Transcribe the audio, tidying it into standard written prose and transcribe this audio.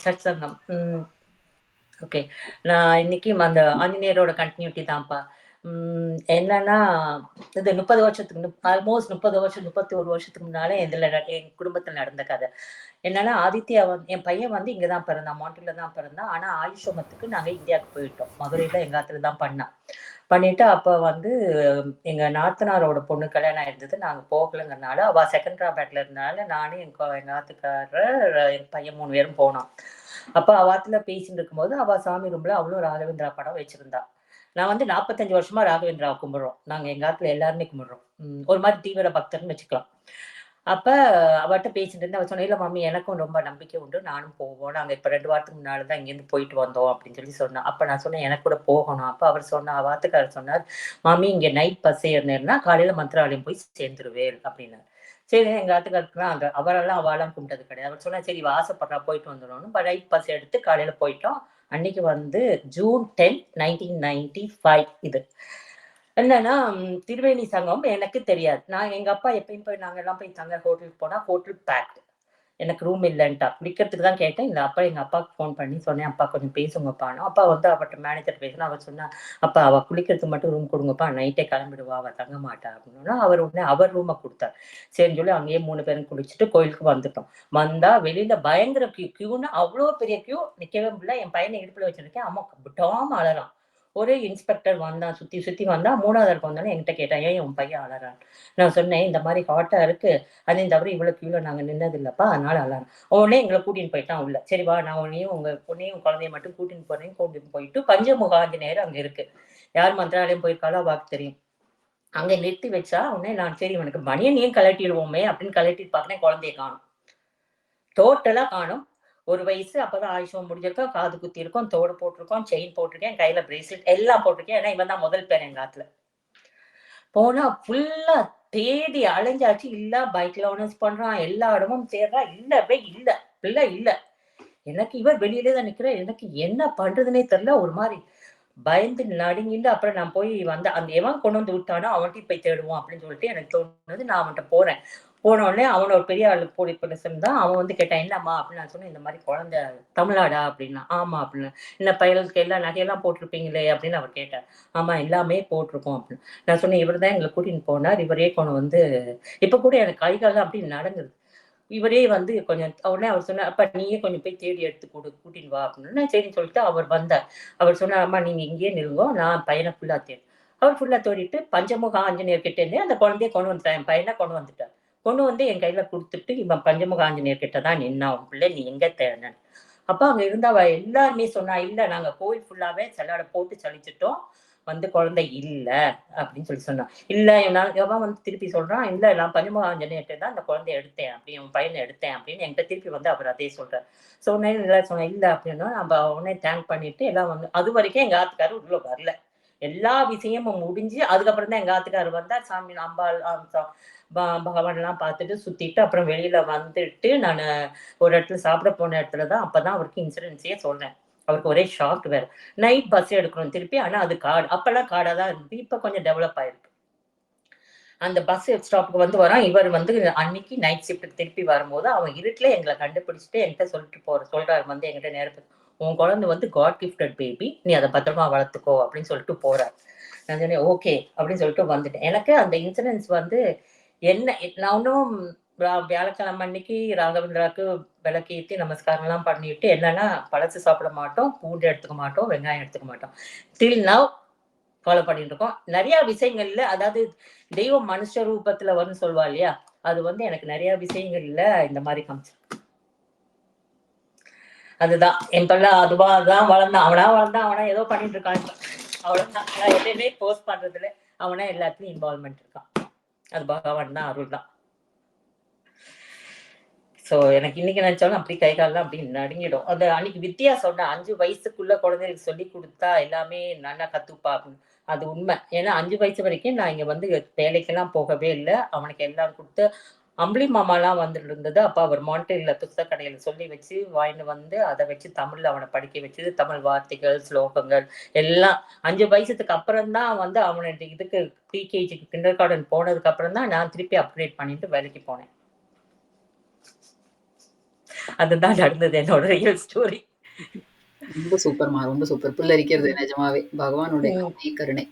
சத்சங்கம். ஓகே. நான் இன்னைக்கு அந்த ஆஞ்சநேயரோட கண்டினியூட்டி தான்ப்பா. என்னன்னா, இது 30 வருஷத்துக்கு ஆல்மோஸ்ட் 30 வருஷம், 31 வருஷத்துக்கு முன்னால என் குடும்பத்துல நடந்த கதை. என்னன்னா, ஆதித்யா என் பையன் வந்து இங்க தான் பிறந்தான். மாண்டில தான் பிறந்தான். ஆனா ஆயுஷ்ரமத்துக்கு நாங்க இந்தியாவுக்கு போயிட்டோம். மதுரையில எங்க ஆத்துல தான் பண்ணான். பண்ணிட்டு அப்ப வந்து எங்க நாத்தனாரோட பொண்ணு கல்யாணம் ஆயிருந்தது. நாங்க போகலங்கிறனால, அவ செகண்ட்ராபேட்ல இருந்தனால நானு எங்க ஆத்துக்காரர், என் பையன் 3 பேரும் போனோம். அப்ப அவ ஆத்துல பேசிட்டு இருக்கும்போது, அவ சாமி ரூம்ல அவளும் ராகவேந்திரா படம் வச்சிருந்தா. நான் வந்து 45 வருஷமா ராகவேந்திராவ கும்பிடுறோம். நாங்க எங்க ஆத்துல எல்லாருமே கும்பிடுறோம். ஒரு மாரி தீவிர பக்தர்ன்னு வச்சுக்கலாம். அப்ப அவட்ட பேசிட்டு இருந்தேன். அவ சொன்னா, "இல்ல மம்மி எனக்கும் ரொம்ப நம்பிக்கை உண்டு. நானும் போவோம். நாங்க இப்ப 2 வாரத்துக்கு முன்னால தான் இங்கேருந்து போயிட்டு வந்தோம்." அப்படின்னு சொல்லி சொன்னா. அப்ப நான் சொன்னேன், "எனக்கு கூட போகணும்." அப்ப அவர் சொன்னா அவ ஆத்துக்காரர் சொன்னார், "மாமி இங்க நைட் பஸ் ஏறுனேன்னா, காலையில மந்த்ராலயம் போய் சேர்ந்துருவேன்." அப்படின்னாரு. சரி எங்க ஆத்துக்காருக்குலாம் அங்க அவளாம் கும்பிட்டது கிடையாது. அவர் சொன்னா, "சரி இவ ஆசைப்படுறா போயிட்டு வந்துரும்னு." நைட் பஸ் எடுத்து காலையில போயிட்டோம். அன்னைக்கு வந்து ஜூன் 10, 1995 இது. என்னன்னா, திரிவேணி சங்கம் எனக்கு தெரியாது. எங்க அப்பா எப்பயும் போய் நாங்கலாம் போய் தங்க ஹோட்டலுக்கு போனா, ஹோட்டல் பேக்ட். எனக்கு ரூம் இல்லன்ட்டா. குளிக்கிறதுக்கு தான் கேட்டேன். இல்ல அப்ப எங்க அப்பாவுக்கு ஃபோன் பண்ணி சொன்னேன், "அப்பா கொஞ்சம் பேசுங்கப்பான்னு." அப்பா வந்து அவட்ட மேனேஜர் பேசினா, அவர் சொன்னா, "அப்பா அவ குளிக்கிறதுக்கு மட்டும் ரூம் குடுங்கப்பா. நைட்டே கிளம்பிடுவா. அவ தங்க மாட்டா." அப்படின்னோன, அவர் உடனே அவர் ரூம குடுத்தார். சரின்னு சொல்லி அங்கேயே 3 பேரும் குளிச்சுட்டு கோயிலுக்கு வந்துட்டோம். வந்தா வெளியில பயங்கர கியூன்னா அவ்ளோ பெரிய கியூ. நிக்கவே முடியல. என் பையன இடுப்புல வச்சிருக்கேன். அம்மா விடாம அழறான். ஒரே இன்ஸ்பெக்டர் வந்தான். சுத்தி சுத்தி வந்தான். 3வது ஆளுக்கு வந்தோனே என்கிட்ட கேட்டான், "ஏன் உன் பையன் அழறான்?" நான் சொன்னேன், "இந்த மாரி ஹாட்டா இருக்கு. அதையும் தவிர இவ்வளோ கியூல நாங்க நின்னது இல்லப்பா. அதனால அழறான்." உடனே எங்கள கூட்டின்னு போயிட்டான் உள்ள. "சரி வா நான் உன்னையும் உங்க பொண்ணையும் உன் குழந்தைய மட்டும் கூட்டின்னு போறேன்." கூட்டின்னு போயிட்டு பஞ்சமுக ஆஞ்சநேயர் அங்க இருக்கு. யார் மந்திராலயம் போயிருக்காளோ அவாக்கு தெரியும். அங்க நிறுத்தி வச்சா, உடனே நான் சரி இவனுக்கு பனியனையும் கழட்டிடுவோமே அப்படின்னு கழட்டிட்டு பார்க்கிறேன் குழந்தைய காணோம். டோட்டலா காணோம். 1 வயசு அப்பதான் ஆயுஷம் முடிஞ்சிருக்கும். காது குத்தி இருக்கும். தோடு போட்டிருக்கோம். செயின் போட்டிருக்கேன். கையில பிரேஸ்லெட் எல்லாம் போட்டிருக்கேன். ஏன்னா இவன் தான் முதல் பேரன் எங்க ஆத்துல. போனா ஃபுல்லா தேடி அலைஞ்சாச்சு. இல்ல பைக்ல ஓனர்ஸ் பண்றான். எல்லா இடமும் தேடுறான். இல்லவே இல்ல. பிள்ளை இல்ல. எனக்கு இவர் வெளியிலே தான் நிக்கிறார். எனக்கு என்ன பண்றதுன்னே தெரியல. ஒரு மாரி பயந்து நடுங்கிட்டு அப்புறம் நான் போய் அந்த எவன் கொண்டு வந்து விட்டானோ அவன்ட்டயும் போய் தேடுவோம் அப்படின்னு சொல்லிட்டு எனக்கு தோணுது. நான் அவன்ட்ட போறேன். போன உடனே அவன ஒரு பெரிய ஆளு போலீஸ் பர்சன் தான். அவன் வந்து கேட்டான், "என்னம்மா?" அப்படின்னு நான் சொன்னேன், "இந்த மாரி குழந்தை தமிழாடா?" அப்படின்னா. "ஆமா" அப்படின்னு. "என்ன பயலுக்கு எல்லாம் நகையெல்லாம் போட்டிருப்பீங்களே?" அப்படின்னு அவர் கேட்டார். "ஆமா எல்லாமே போட்டிருக்கோம்" அப்படின்னு. நான் சொன்னேன், "இவர் தான் எங்கள கூட்டின்னு போனார். இவரே கொண்டு வந்து." இப்ப கூட எனக்கு கை கால்லாம் அப்படி நடுங்குது. இவரே வந்து கொஞ்சம் உடனே அவர் சொன்னார், "அப்பா நீயே கொஞ்சம் போய் தேடி எடுத்து கூட்டின்னு வா" அப்படின்னு. சரின்னு சொல்லிட்டு அவர் வந்தார். அவர் சொன்னார், "அம்மா நீங்க இங்கேயே நில்லுங்கோ. நான் பையன ஃபுல்லா தேடி." அவர் ஃபுல்லா தேடிட்டு பஞ்சமுக ஆஞ்சநேயர் கிட்ட இருந்தே அந்த குழந்தைய கொண்டு வந்துட்டார். என் பையன கொண்டு வந்துட்டார். கொண்டு வந்து என் கையில குடுத்துட்டு, "இவன் பஞ்சமுக ஆஞ்சநேயர் கிட்ட தான் நின்னான் உன் பிள்ளை. நீ எங்க தேடுனன்னு." அப்ப அங்க இருந்தவ எல்லாருமே சொன்னா, "இல்ல நாங்க கோயில் ஃபுல்லாவே செல்லாட போட்டு சலிச்சுட்டோம். வந்து குழந்தை இல்ல." அப்படின்னு சொல்லி சொன்னா. "இல்ல எவன் வந்து திருப்பி சொல்றான், "இல்ல நான் பஞ்சமுக ஆஞ்சநேயர்ட்ட தான் அந்த குழந்தைய எடுத்தேன். அப்படி என் பையன எடுத்தேன்." அப்படின்னு என்கிட்ட திருப்பி வந்து அவர் அதே சொல்றார். சொன்னேன், "இல்ல" அப்படின்னா நம்ம உடனே தேங்க் பண்ணிட்டு எல்லாம் வந்து அதுவரைக்கும் எங்க ஆத்துக்காரர் உள்ள வரல. எல்லா விஷயமும் முடிஞ்சு அதுக்கப்புறம் தான் எங்க ஆத்துக்காரர் வந்தார். சாமி அம்பாள் பகவான்லாம் பார்த்துட்டு சுத்திட்டு அப்புறம் வெளியில வந்துட்டு நானு ஒரு இடத்துல சாப்பிட போன இடத்துல தான் அப்பதான் அவருக்கு இன்சிடென்ட்ஸே சொல்றேன். அவருக்கு ஒரே ஷாக் வேற. நைட் பஸ் எடுக்கிறோம் திருப்பி. ஆனா அது காடு. அப்பல்லாம் காடா தான் இருந்தது. இப்ப கொஞ்சம் டெவலப் ஆயிருக்கு. அந்த பஸ் ஸ்டாப்புக்கு வந்து வரான். இவர் வந்து அன்னைக்கு நைட் ஷிஃப்ட்க்கு திருப்பி வரும்போது, அவன் இருட்டுல எங்கள கண்டுபிடிச்சுட்டு என்கிட்ட சொல்றாரு வந்து என்கிட்ட நேரா "உன் குழந்தை வந்து காட் கிஃப்டட் பேபி. நீ அத பத்திரமா வளர்த்துக்கோ" அப்படின்னு சொல்லிட்டு போறாரு. நான் சொன்னேன், "ஓகே" அப்படின்னு சொல்லிட்டு வந்துட்டேன். எனக்கு அந்த இன்சிடென்ட்ஸ் வந்து என்ன நான் ஒன்னும் வியாழக்கிழமை அன்னைக்கு ராகவேந்திராவுக்கு விளக்கேத்தி நமஸ்காரம்லாம் பண்ணிட்டு என்னன்னா, பழசு சாப்பிட மாட்டோம், பூண்டு எடுத்துக்க மாட்டோம், வெங்காயம் எடுத்துக்க மாட்டோம். டில் நவ் ஃபாலோ பண்ணிட்டு இருக்கோம். நெறைய விஷயங்கள்ல அதாவது தெய்வம் மனுஷ ரூபத்துல வரும்ன்னு சொல்வா இல்லையா? அது வந்து எனக்கு நெறைய விஷயங்கள்ல இந்த மாரி காமிச்சிருக்கு. அதுதான். என் பிள்ள அதுவா தான் வளர்ந்தான். அவனா ஏதோ பண்ணிட்டு இருக்கான் இப்ப. அவ்வளவுதான். நான் எதையுமே ஃபோர்ஸ் பண்றதில்ல. அவனா எல்லாத்துலயும் இன்வால்வ்மென்ட் இருக்கான். அது பகவான் தான், அருள் தான். சோ எனக்கு இன்னைக்கு நினைச்சாலும் அப்படி கை கால்லாம் அப்படி நடுங்கிடும். அந்த அன்னைக்கு வித்யா சொன்னா 5 வயசுக்குள்ள குழந்தைகளுக்கு சொல்லிக் குடுத்தா எல்லாமே நல்லா கத்துப்பா அப்படின்னு. அது உண்மை. ஏன்னா 5 வயசு வரைக்கும் நான் இங்க வந்து வேலைக்கெல்லாம் போகவே இல்ல. அவனுக்கு எல்லாம் குடுத்து அம்புலி மாமாலாம் வந்துட்டு இருந்தது. அப்ப அவர் மான்ட்ரீல்ல புத்தக கடையில சொல்லி வச்சு வாங்கிட்டு வந்து அத வச்சு தமிழ்ல அவன படிக்க வச்சது. தமிழ் வார்த்தைகள், ஸ்லோகங்கள் எல்லாம் 5 வயசுக்கு அப்புறம் தான் வந்து அவனுடைய இதுக்கு ப்ரீகேஜிக்கு கிண்டர் கார்டன் போனதுக்கு அப்புறம் தான் நான் திருப்பி அப்கிரேட் பண்ணிட்டு வேலைக்கு போனேன். அதுதான் நடந்தது என்னோட ரியல் ஸ்டோரி. ரொம்ப சூப்பர்மா, ரொம்ப சூப்பர். புல்லரிக்கிறது ம். நிஜமாவே. பகவானுடைய ம். கருணை, கருணை.